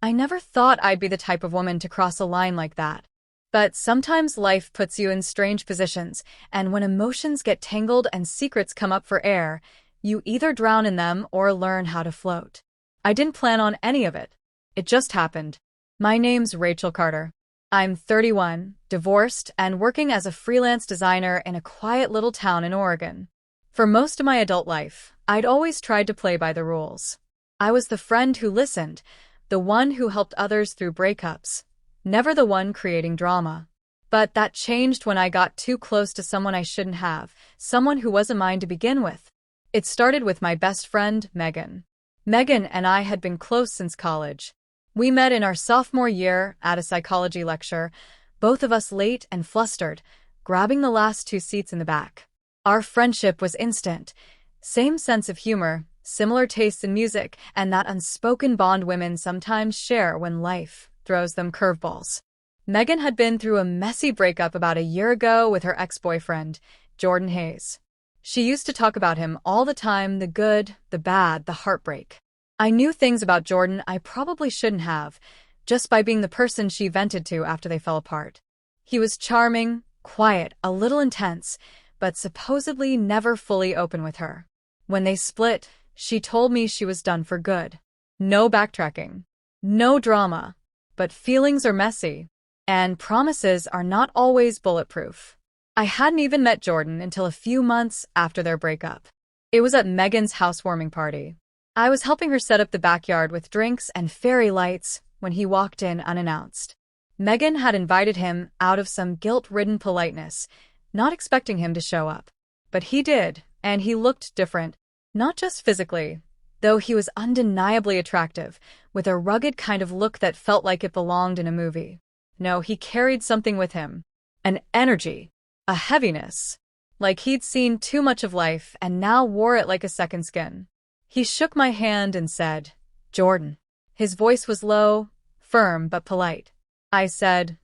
I never thought I'd be the type of woman to cross a line like that. But sometimes life puts you in strange positions, and when emotions get tangled and secrets come up for air, you either drown in them or learn how to float. I didn't plan on any of it. It just happened. My name's Rachel Carter. I'm 31, divorced, and working as a freelance designer in a quiet little town in Oregon. For most of my adult life, I'd always tried to play by the rules. I was the friend who listened, the one who helped others through breakups, never the one creating drama. But that changed when I got too close to someone I shouldn't have, someone who wasn't mine to begin with. It started with my best friend, Megan. Megan and I had been close since college. We met in our sophomore year at a psychology lecture, both of us late and flustered, grabbing the last two seats in the back. Our friendship was instant. Same sense of humor, similar tastes in music, and that unspoken bond women sometimes share when life throws them curveballs. Megan had been through a messy breakup about a year ago with her ex-boyfriend, Jordan Hayes. She used to talk about him all the time, the good, the bad, the heartbreak. I knew things about Jordan I probably shouldn't have, just by being the person she vented to after they fell apart. He was charming, quiet, a little intense, but supposedly never fully open with her. When they split, she told me she was done for good. No backtracking. No drama. But feelings are messy, and promises are not always bulletproof. I hadn't even met Jordan until a few months after their breakup. It was at Megan's housewarming party. I was helping her set up the backyard with drinks and fairy lights when he walked in unannounced. Megan had invited him out of some guilt-ridden politeness, not expecting him to show up. But he did, and he looked different, not just physically, though he was undeniably attractive, with a rugged kind of look that felt like it belonged in a movie. No, he carried something with him. An energy. A heaviness. Like he'd seen too much of life and now wore it like a second skin. He shook my hand and said, "Jordan." His voice was low, firm but polite. I said,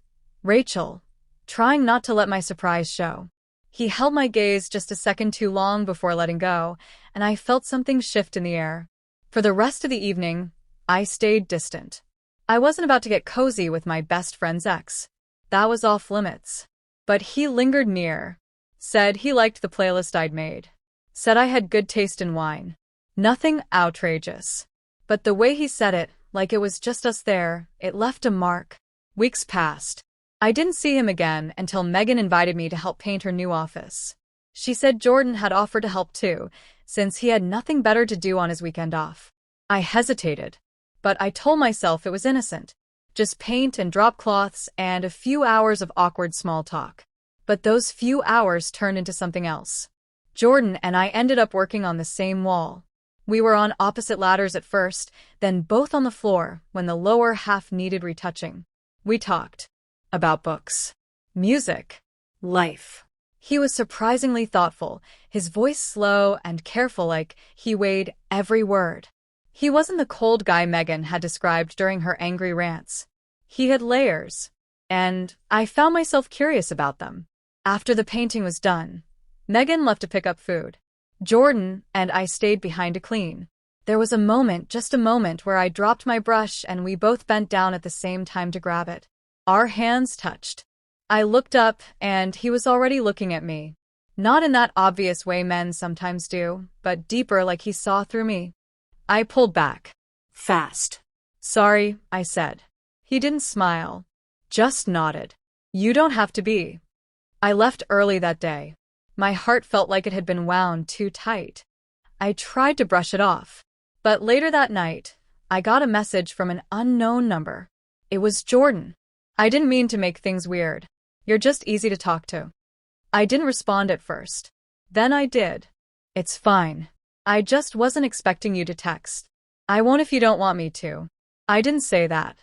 "Rachel," trying not to let my surprise show. He held my gaze just a second too long before letting go, and I felt something shift in the air. For the rest of the evening, I stayed distant. I wasn't about to get cozy with my best friend's ex. That was off limits. But he lingered near, said he liked the playlist I'd made, said I had good taste in wine. Nothing outrageous. But the way he said it, like it was just us there, it left a mark. Weeks passed. I didn't see him again until Megan invited me to help paint her new office. She said Jordan had offered to help too, since he had nothing better to do on his weekend off. I hesitated, but I told myself it was innocent. Just paint and drop cloths and a few hours of awkward small talk. But those few hours turned into something else. Jordan and I ended up working on the same wall. We were on opposite ladders at first, then both on the floor when the lower half needed retouching. We talked about books, music, life. He was surprisingly thoughtful, his voice slow and careful, like he weighed every word. He wasn't the cold guy Megan had described during her angry rants. He had layers, and I found myself curious about them. After the painting was done, Megan left to pick up food. Jordan and I stayed behind to clean. There was a moment, just a moment, where I dropped my brush and we both bent down at the same time to grab it. Our hands touched. I looked up and he was already looking at me. Not in that obvious way men sometimes do, but deeper, like he saw through me. I pulled back. Fast. "Sorry," I said. He didn't smile, just nodded. "You don't have to be." I left early that day. My heart felt like it had been wound too tight. I tried to brush it off. But later that night, I got a message from an unknown number. It was Jordan. I didn't mean to make things weird. "You're just easy to talk to." I didn't respond at first. Then I did. "It's fine. I just wasn't expecting you to text." "I won't if you don't want me to." I didn't say that.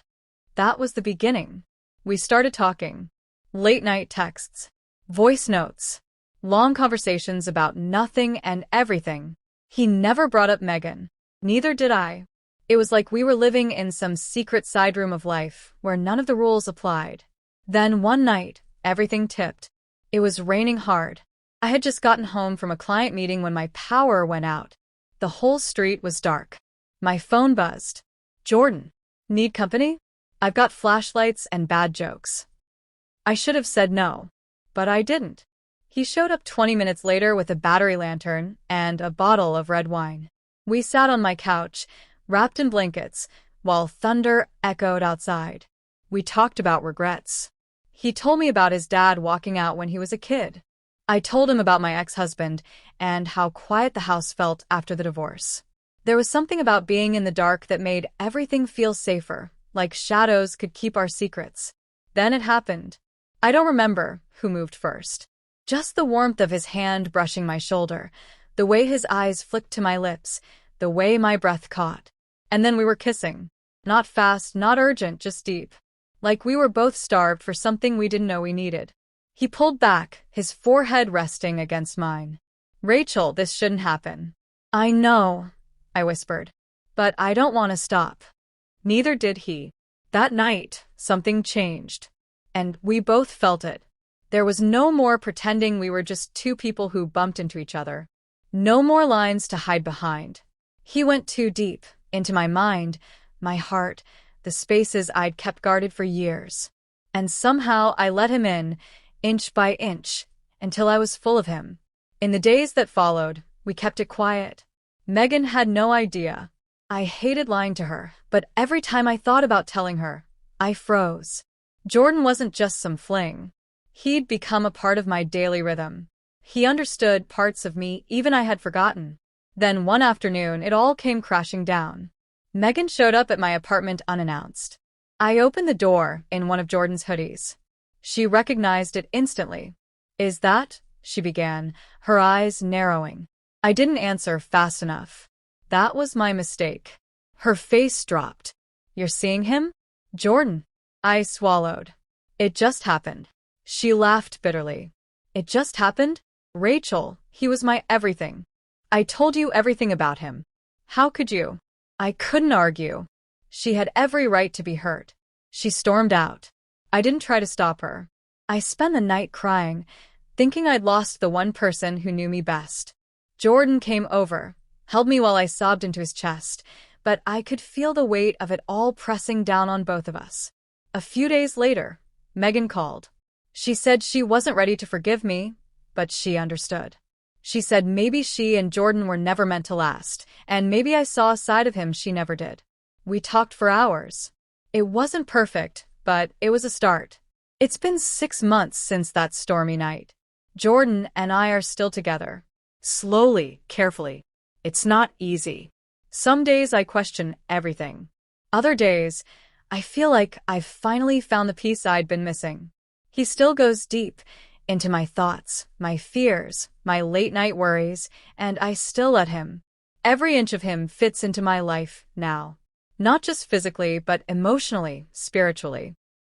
That was the beginning. We started talking. Late night texts. Voice notes. Long conversations about nothing and everything. He never brought up Megan. Neither did I. It was like we were living in some secret side room of life where none of the rules applied. Then one night, everything tipped. It was raining hard. I had just gotten home from a client meeting when my power went out. The whole street was dark. My phone buzzed. "Jordan." Need company? I've got flashlights and bad jokes. I should have said no, but I didn't. He showed up 20 minutes later with a battery lantern and a bottle of red wine. We sat on my couch, wrapped in blankets, while thunder echoed outside. We talked about regrets. He told me about his dad walking out when he was a kid. I told him about my ex-husband and how quiet the house felt after the divorce. There was something about being in the dark that made everything feel safer, like shadows could keep our secrets. Then it happened. I don't remember who moved first. Just the warmth of his hand brushing my shoulder, the way his eyes flicked to my lips, the way my breath caught. And then we were kissing. Not fast, not urgent, just deep. Like we were both starved for something we didn't know we needed. He pulled back, his forehead resting against mine. Rachel, this shouldn't happen. I know, I whispered. But I don't want to stop. Neither did he. That night, something changed. And we both felt it. There was no more pretending we were just two people who bumped into each other. No more lines to hide behind. He went too deep, into my mind, my heart, the spaces I'd kept guarded for years. And somehow I let him in, inch by inch, until I was full of him. In the days that followed, we kept it quiet. Megan had no idea. I hated lying to her, but every time I thought about telling her, I froze. Jordan wasn't just some fling. He'd become a part of my daily rhythm. He understood parts of me even I had forgotten. Then one afternoon, it all came crashing down. Megan showed up at my apartment unannounced. I opened the door in one of Jordan's hoodies. She recognized it instantly. Is that? She began, her eyes narrowing. I didn't answer fast enough. That was my mistake. Her face dropped. You're seeing him? Jordan. I swallowed. It just happened. She laughed bitterly. It just happened? Rachel, he was my everything. I told you everything about him. How could you? I couldn't argue. She had every right to be hurt. She stormed out. I didn't try to stop her. I spent the night crying, thinking I'd lost the one person who knew me best. Jordan came over, held me while I sobbed into his chest, but I could feel the weight of it all pressing down on both of us. A few days later, Megan called. She said she wasn't ready to forgive me, but she understood. She said maybe she and Jordan were never meant to last, and maybe I saw a side of him she never did. We talked for hours. It wasn't perfect, but it was a start. It's been 6 months since that stormy night. Jordan and I are still together. Slowly, carefully. It's not easy. Some days I question everything. Other days, I feel like I've finally found the piece I'd been missing. He still goes deep into my thoughts, my fears, my late-night worries, and I still let him. Every inch of him fits into my life now. Not just physically, but emotionally, spiritually.